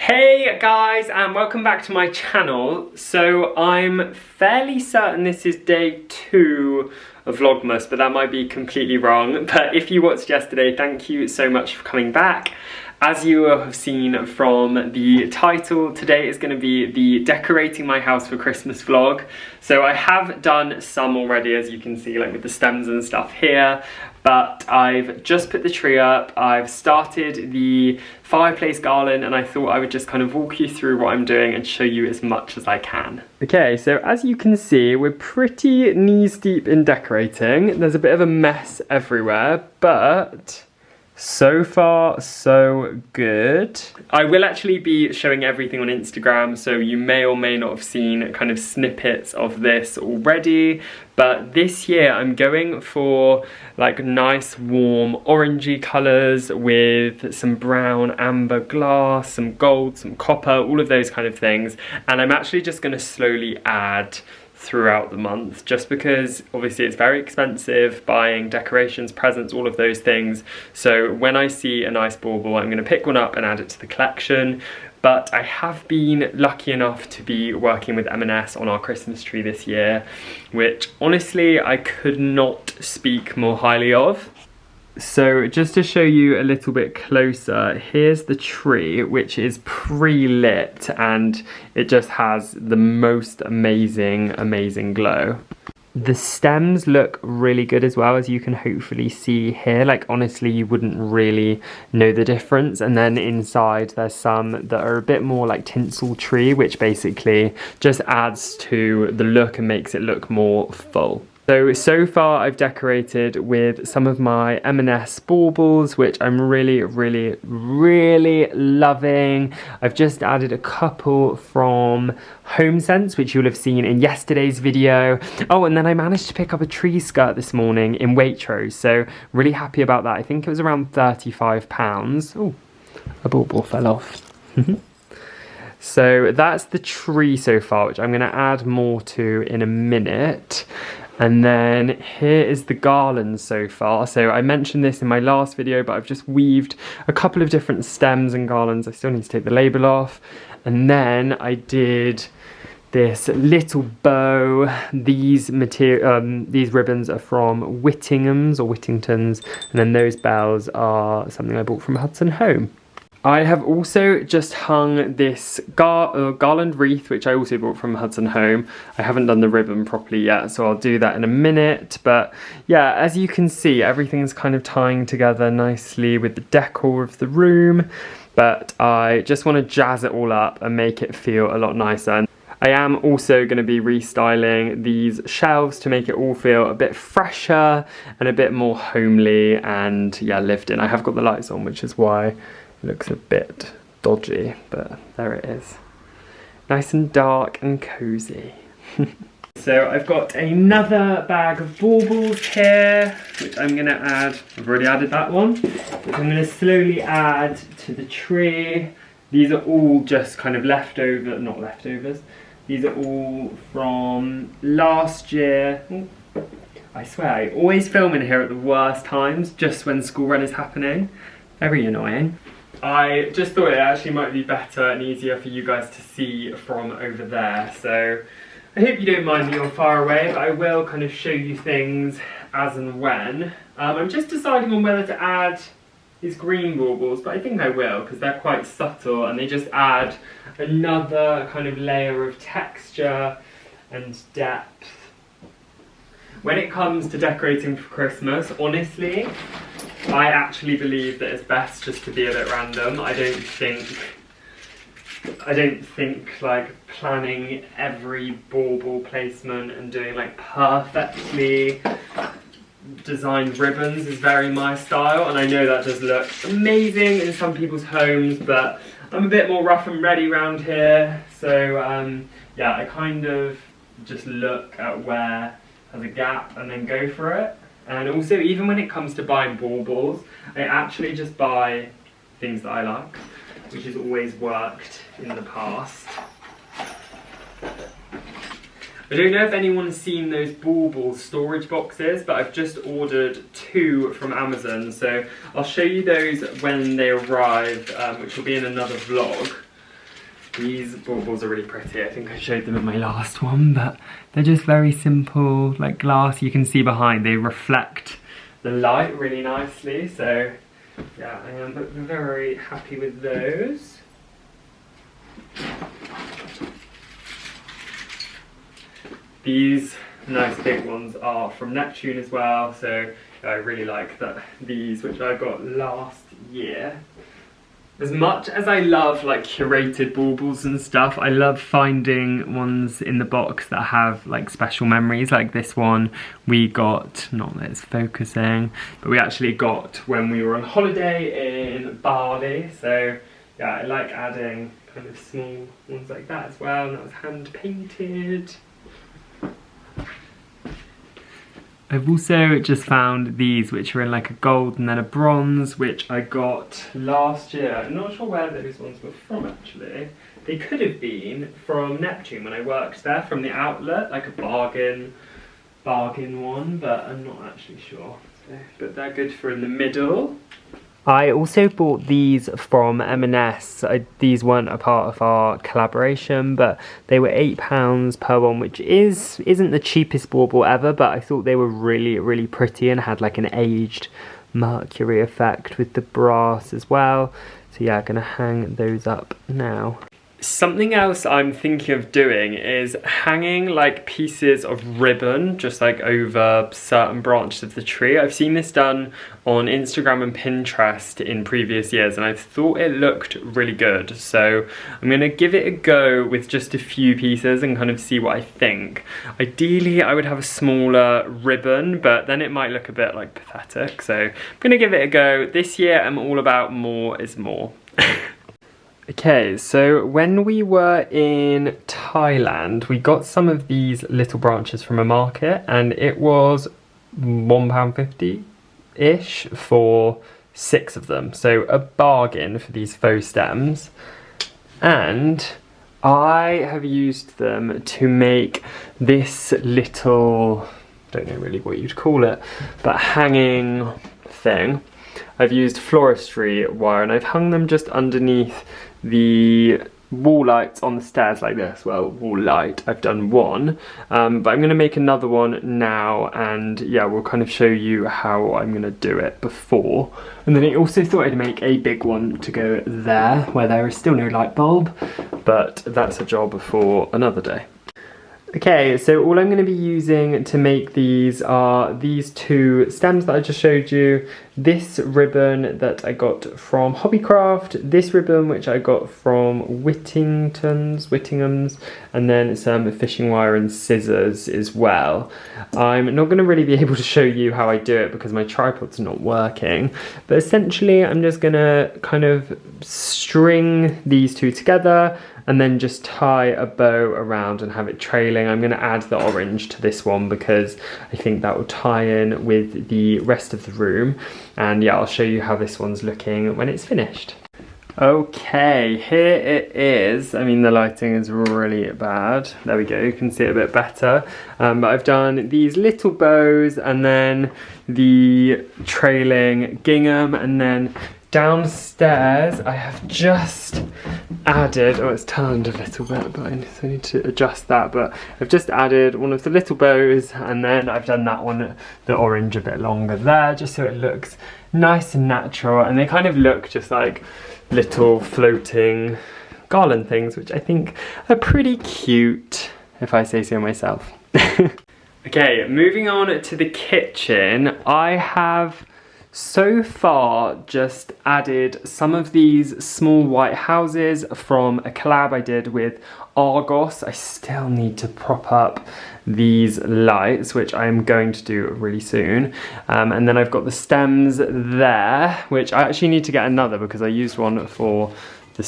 Hey guys, and welcome back to my channel. So I'm fairly certain this is day 2 of Vlogmas, but that might be completely wrong. But if you watched yesterday, thank you so much for coming back. As you will have seen from the title, today is going to be the decorating my house for Christmas vlog. So I have done some already, as you can see, like with the stems and stuff here. But I've just put the tree up, I've started the fireplace garland, and I thought I would just kind of walk you through what I'm doing and show you as much as I can. Okay, so as you can see, we're pretty knees deep in decorating. There's a bit of a mess everywhere, but so far, so good. I will actually be showing everything on Instagram, so you may or may not have seen kind of snippets of this already. But this year I'm going for like nice warm orangey colours with some brown amber glass, some gold, some copper, all of those kind of things. And I'm actually just going to slowly add throughout the month, just because obviously it's very expensive buying decorations, presents, all of those things. So when I see a nice bauble, I'm going to pick one up and add it to the collection. But I have been lucky enough to be working with M&S on our Christmas tree this year, which honestly I could not speak more highly of. So just to show you a little bit closer, here's the tree, which is pre-lit, and it just has the most amazing glow. The stems look really good as well, as you can hopefully see here. Like honestly, you wouldn't really know the difference. And then inside there's some that are a bit more like tinsel tree, which basically just adds to the look and makes it look more full. So far I've decorated with some of my M&S baubles, which I'm really loving. I've just added a couple from HomeSense, which you'll have seen in yesterday's video. Oh, and then I managed to pick up a tree skirt this morning in Waitrose, so really happy about that. I think it was around £35. Oh, a bauble fell off. So that's the tree so far, which I'm going to add more to in a minute. And then here is the garlands so far. So I mentioned this in my last video, but I've just weaved a couple of different stems and garlands. I still need to take the label off. And then I did this little bow. These ribbons are from Whittingham's or Whittington's. And then those bells are something I bought from Hudson Home. I have also just hung this garland wreath, which I also bought from Hudson Home. I haven't done the ribbon properly yet, so I'll do that in a minute. But yeah, as you can see, everything's kind of tying together nicely with the decor of the room. But I just want to jazz it all up and make it feel a lot nicer. I am also going to be restyling these shelves to make it all feel a bit fresher and a bit more homely and yeah, lived in. I have got the lights on, which is why looks a bit dodgy, but there it is. Nice and dark and cozy. So I've got another bag of baubles here, which I'm going to add. I've already added that one, which I'm going to slowly add to the tree. These are all just kind of not leftovers. These are all from last year. I swear, I always film in here at the worst times, just when school run is happening. Very annoying. I just thought it actually might be better and easier for you guys to see from over there. So I hope you don't mind me you're far away, but I will kind of show you things as and when. I'm just deciding on whether to add these green baubles, but I think I will because they're quite subtle and they just add another kind of layer of texture and depth. When it comes to decorating for Christmas, honestly, I actually believe that it's best just to be a bit random. I don't think like planning every bauble placement and doing like perfectly designed ribbons is very my style, and I know that does look amazing in some people's homes, but I'm a bit more rough and ready around here. So yeah, I kind of just look at where has a gap and then go for it. And also, even when it comes to buying baubles, I actually just buy things that I like, which has always worked in the past. I don't know if anyone's seen those bauble storage boxes, but I've just ordered 2 from Amazon, so I'll show you those when they arrive, which will be in another vlog. These baubles are really pretty. I think I showed them in my last one, but they're just very simple, like glass. You can see behind, they reflect the light really nicely. So yeah, I am very happy with those. These nice big ones are from Neptune as well, so I really like these, which I got last year. As much as I love like curated baubles and stuff, I love finding ones in the box that have like special memories. Like this one we got, not that it's focusing, but we actually got when we were on holiday in Bali. So yeah, I like adding kind of small ones like that as well, and that was hand painted. I've also just found these, which are in like a gold and then a bronze, which I got last year. I'm not sure where those ones were from actually. They could have been from Neptune when I worked there, from the outlet, like a bargain one, but I'm not actually sure. So, but they're good for in the middle. I also bought these from M&S. These weren't a part of our collaboration, but they were £8 per one, which isn't the cheapest bauble ever, but I thought they were really, really pretty and had like an aged mercury effect with the brass as well. So yeah, I'm gonna hang those up now. Something else I'm thinking of doing is hanging like pieces of ribbon just like over certain branches of the tree. I've seen this done on Instagram and Pinterest in previous years, and I thought it looked really good. So I'm gonna give it a go with just a few pieces and kind of see what I think. Ideally, I would have a smaller ribbon, but then it might look a bit like pathetic. So I'm gonna give it a go. This year, I'm all about more is more. Okay, so when we were in Thailand, we got some of these little branches from a market, and it was £1.50-ish for 6 of them. So a bargain for these faux stems. And I have used them to make this little, don't know really what you'd call it, but hanging thing. I've used floristry wire, and I've hung them just underneath the wall lights on the stairs like this. Well, wall light, I've done one, but I'm going to make another one now, and yeah, we'll kind of show you how I'm going to do it before. And then I also thought I'd make a big one to go there, where there is still no light bulb, but that's a job for another day. Okay, so all I'm going to be using to make these are these 2 stems that I just showed you, this ribbon that I got from Hobbycraft, this ribbon which I got from Whittingham's, and then some fishing wire and scissors as well. I'm not going to really be able to show you how I do it because my tripod's not working, but essentially I'm just going to kind of string these 2 together and then just tie a bow around and have it trailing. I'm going to add the orange to this one because I think that will tie in with the rest of the room. And yeah, I'll show you how this one's looking when it's finished. Okay, here it is. I mean, the lighting is really bad. There we go, you can see it a bit better. But I've done these little bows and then the trailing gingham, and then downstairs I have just added, oh it's turned a little bit, but I need to adjust that, but I've just added one of the little bows, and then I've done that one, the orange, a bit longer there, just so it looks nice and natural, and they kind of look just like little floating garland things, which I think are pretty cute, if I say so myself. Okay, moving on to the kitchen, I have so far just added some of these small white houses from a collab I did with Argos. I still need to prop up these lights, which I am going to do really soon. And then I've got the stems there, which I actually need to get another because I used one for the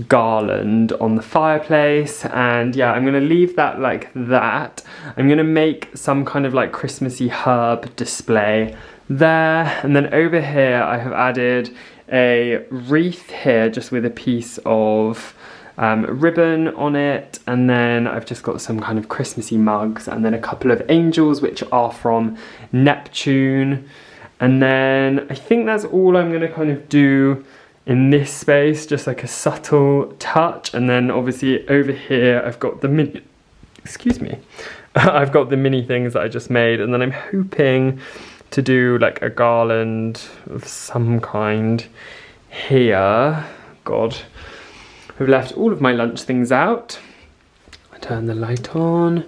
garland on the fireplace, and yeah, I'm gonna leave that like that. I'm gonna make some kind of like Christmassy herb display there, and then over here I have added a wreath here just with a piece of ribbon on it, and then I've just got some kind of Christmassy mugs, and then a couple of angels which are from Neptune. And then I think that's all I'm going to kind of do in this space, just like a subtle touch. And then obviously over here I've got the mini, excuse me, I've got the mini things that I just made, and then I'm hoping to do like a garland of some kind here. God, I've left all of my lunch things out. I turn the light on,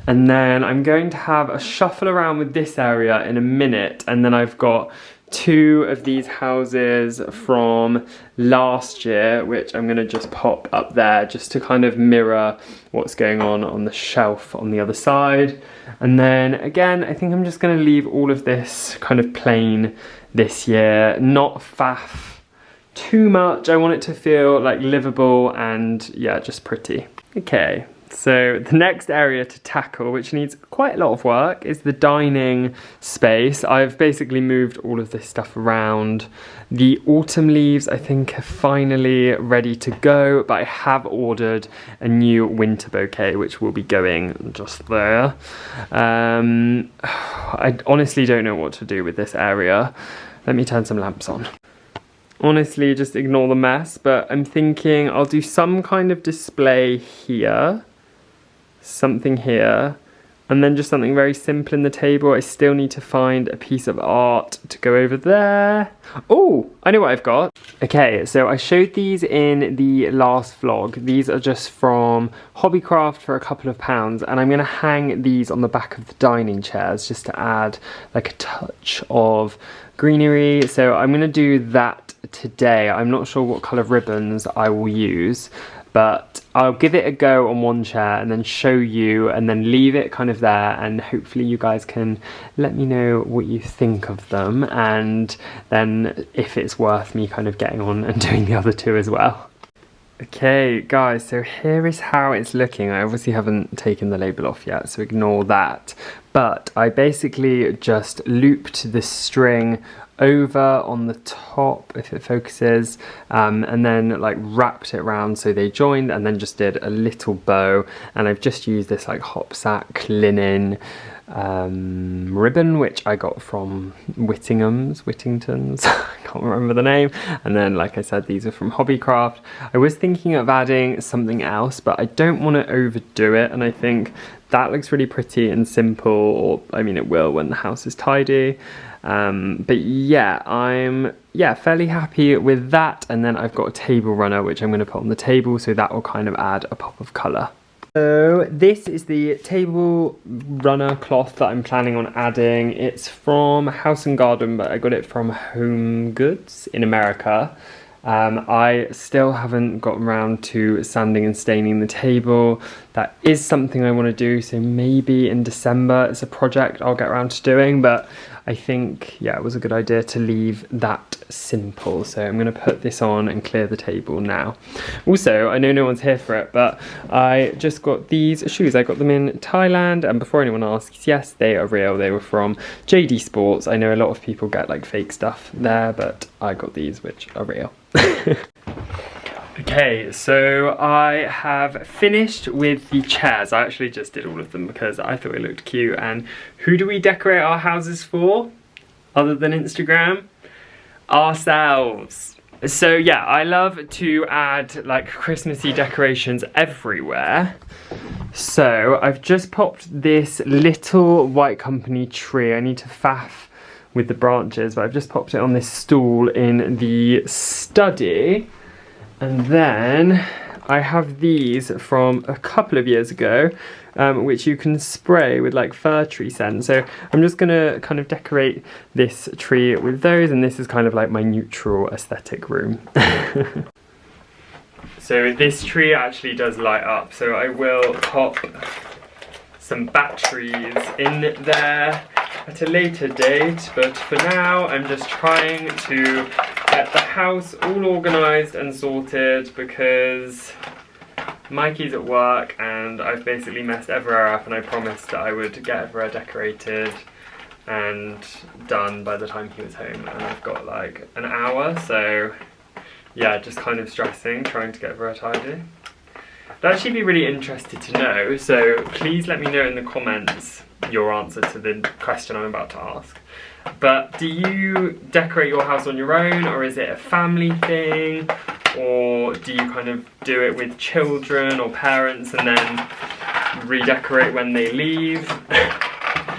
and then I'm going to have a shuffle around with this area in a minute, and then I've got 2 of these houses from last year, which I'm going to just pop up there just to kind of mirror what's going on the shelf on the other side. And then again, I think I'm just going to leave all of this kind of plain this year, not faff too much. I want it to feel like livable and yeah, just pretty. Okay. So the next area to tackle, which needs quite a lot of work, is the dining space. I've basically moved all of this stuff around. The autumn leaves I think are finally ready to go, but I have ordered a new winter bouquet which will be going just there. I honestly don't know what to do with this area. Let me turn some lamps on. Honestly, just ignore the mess, but I'm thinking I'll do some kind of display here. Something here, and then just something very simple in the table. I still need to find a piece of art to go over there. Oh, I know what I've got. Okay, so I showed these in the last vlog. These are just from Hobbycraft for a couple of pounds, and I'm gonna hang these on the back of the dining chairs just to add like a touch of greenery. So I'm gonna do that today. I'm not sure what colour ribbons I will use, but I'll give it a go on one chair and then show you and then leave it kind of there, and hopefully you guys can let me know what you think of them, and then if it's worth me kind of getting on and doing the other 2 as well. Okay guys, so here is how it's looking. I obviously haven't taken the label off yet, so ignore that. But I basically just looped the string over on the top, if it focuses, and then like wrapped it around so they joined, and then just did a little bow. And I've just used this like hopsack linen ribbon which I got from Whittington's I can't remember the name. And then like I said, these are from Hobbycraft. I was thinking of adding something else, but I don't want to overdo it, and I think that looks really pretty and simple, or I mean it will when the house is tidy. But yeah, I'm fairly happy with that. And then I've got a table runner which I'm going to put on the table, so that will kind of add a pop of colour. So this is the table runner cloth that I'm planning on adding. It's from House and Garden, but I got it from Home Goods in America. I still haven't gotten around to sanding and staining the table. That is something I want to do, so maybe in December it's a project I'll get around to doing, but I think, yeah, it was a good idea to leave that simple. So I'm going to put this on and clear the table now. Also, I know no one's here for it, but I just got these shoes. I got them in Thailand, and before anyone asks, yes, they are real. They were from JD Sports. I know a lot of people get like fake stuff there, but I got these, which are real. Okay, so I have finished with the chairs. I actually just did all of them because I thought it looked cute. And who do we decorate our houses for, other than Instagram? Ourselves. So yeah, I love to add like Christmassy decorations everywhere. So I've just popped this little White Company tree. I need to faff with the branches, but I've just popped it on this stool in the study. And then I have these from a couple of years ago, which you can spray with like fir tree scent. So I'm just gonna kind of decorate this tree with those, and this is kind of like my neutral aesthetic room. So this tree actually does light up, so I will pop some batteries in there at a later date, but for now I'm just trying to get the house all organised and sorted because Mikey's at work and I've basically messed everywhere up, and I promised that I would get everywhere decorated and done by the time he was home, and I've got like an hour, so yeah, just kind of stressing trying to get everywhere tidy. I'd actually be really interested to know, so please let me know in the comments your answer to the question I'm about to ask. But do you decorate your house on your own, or is it a family thing? Or do you kind of do it with children or parents and then redecorate when they leave?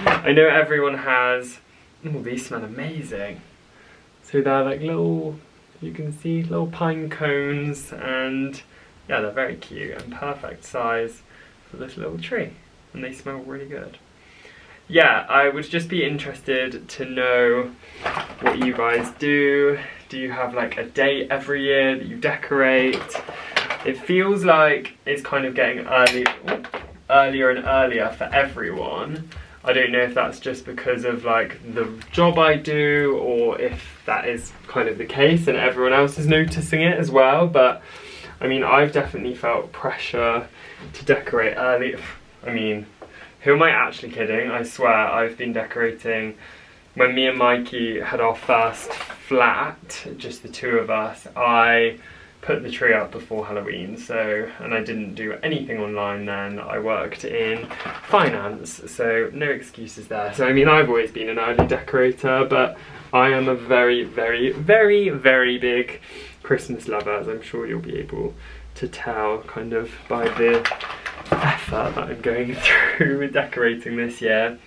I know everyone has, oh, these smell amazing. So they're like little, you can see little pine cones, and yeah, they're very cute and perfect size for this little tree, and they smell really good. Yeah, I would just be interested to know what you guys do. Do you have like a date every year that you decorate? It feels like it's kind of getting earlier and earlier for everyone. I don't know if that's just because of like the job I do, or if that is kind of the case and everyone else is noticing it as well. But I mean, I've definitely felt pressure to decorate early. I mean, who am I actually kidding? I swear I've been decorating. When me and Mikey had our first flat, just the two of us, I put the tree up before Halloween, so, and I didn't do anything online then. I worked in finance, so no excuses there. So I mean, I've always been an early decorator, but I am a very, very, very, very big Christmas lover, as I'm sure you'll be able to tell kind of by the effort that I'm going through with decorating this year.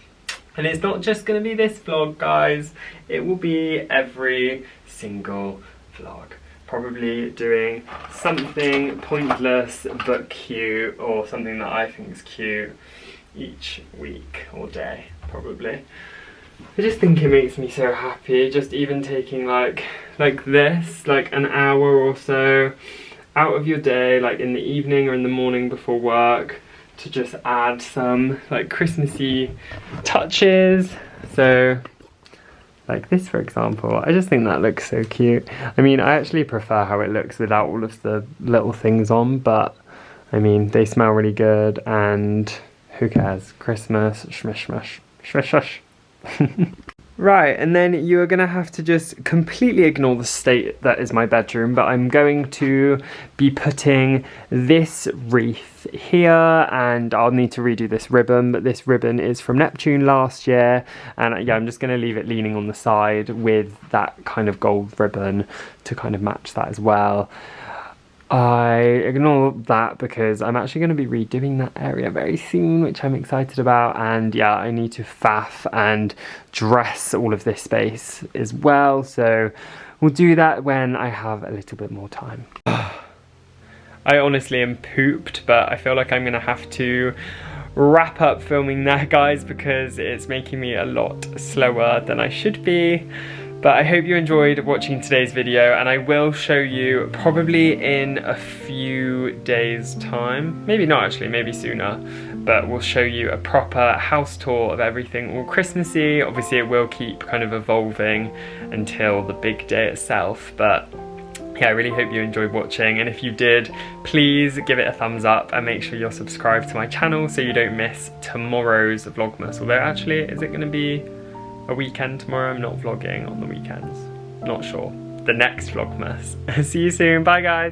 And it's not just going to be this vlog, guys, it will be every single vlog. Probably doing something pointless but cute, or something that I think is cute each week or day, probably. I just think it makes me so happy, just even taking like this, like an hour or so out of your day, like in the evening or in the morning before work, to just add some like Christmassy touches. So like this, for example, I just think that looks so cute. I mean, I actually prefer how it looks without all of the little things on, but I mean, they smell really good, and who cares? Christmas, shmish shmish, shmish shmish. Right, and then you're gonna have to just completely ignore the state that is my bedroom, but I'm going to be putting this wreath here, and I'll need to redo this ribbon, but this ribbon is from Neptune last year, and yeah, I'm just gonna leave it leaning on the side with that kind of gold ribbon to kind of match that as well. I ignore that because I'm actually going to be redoing that area very soon, which I'm excited about, and yeah, I need to faff and dress all of this space as well, so we'll do that when I have a little bit more time. I honestly am pooped, but I feel like I'm going to have to wrap up filming there, guys, because it's making me a lot slower than I should be. But I hope you enjoyed watching today's video, and I will show you probably in a few days time, maybe not actually, maybe sooner, but we'll show you a proper house tour of everything all Christmassy. Obviously it will keep kind of evolving until the big day itself, but yeah, I really hope you enjoyed watching, and if you did, please give it a thumbs up and make sure you're subscribed to my channel so you don't miss tomorrow's Vlogmas. Although actually, is it going to be a weekend tomorrow? I'm not vlogging on the weekends. Not sure. The next Vlogmas. See you soon. Bye, guys.